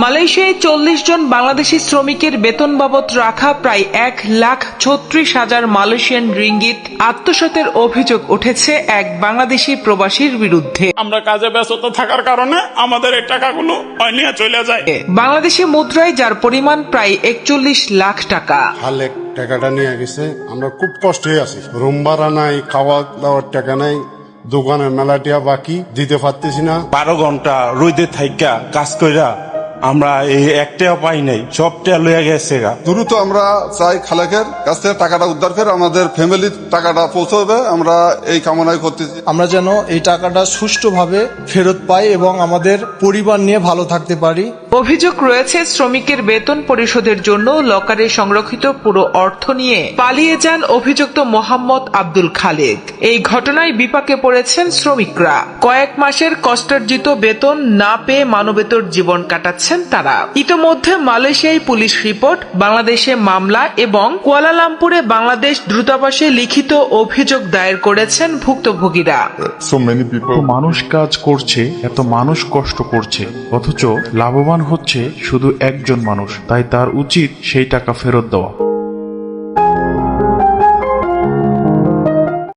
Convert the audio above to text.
মালয়েশিয়ায় 40 জন বাংলাদেশি শ্রমিকের বেতন বাবদ রাখা প্রায় 1,36,000 মালয়েশিয়ান রিঙ্গিত আত্মসাতের অভিযোগ উঠেছে এক বাংলাদেশি প্রবাসীর বিরুদ্ধে। আমরা কাজে ব্যস্ত থাকার কারণে আমাদের এই টাকাগুলো নিয়ে চলে যায়। বাংলাদেশি মুদ্রায় যার পরিমাণ প্রায় 41 লাখ টাকা। হালেক টাকাটা নিয়ে গেছে, আমরা খুব কষ্টে আছি। রুম ভাড়া নাই, খাওয়া দাওয়ার টাকা নাই, দোকানের মেলাটিয়া বাকি দিতে পারতেছি না। 12 ঘন্টা রোদে থাইকা কাজ কইরা আমরা এই একটাও পাই নাই, সবটা লইয়া গেছে গা। দ্রুত আমরা চাই খালেকের কাছ থেকে টাকাটা উদ্ধার করে আমাদের ফ্যামিলির টাকাটা পৌঁছবে, আমরা এই কামনাই করতেছি। আমরা যেন এই টাকাটা সুষ্ঠুভাবে ফেরত পাই এবং আমাদের পরিবার নিয়ে ভালো থাকতে পারি। অভিযোগ রয়েছে শ্রমিকের বেতন পরিশোধের জন্য লকারে সংরক্ষিত পুরো অর্থ নিয়ে পালিয়ে যান অভিযুক্ত মোহাম্মদ আব্দুল খালেক। এই ঘটনায় বিপাকে পড়েছেন শ্রমিকরা। কয়েক মাসের কষ্টার্জিত বেতন না পেয়ে মানবেতর জীবন কাটাচ্ছেন তারা। ইতোমধ্যে মালয়েশিয়ায় পুলিশ রিপোর্ট, বাংলাদেশে মামলা এবং কুয়ালালামপুরে বাংলাদেশ দূতাবাসে লিখিত অভিযোগ দায়ের করেছেন ভুক্তভোগীরা। মানুষ কাজ করছে, এত মানুষ কষ্ট করছে, অথচ লাভবান হচ্ছে শুধু একজন মানুষ। তাই তার উচিত সেই টাকা ফেরত দেওয়া।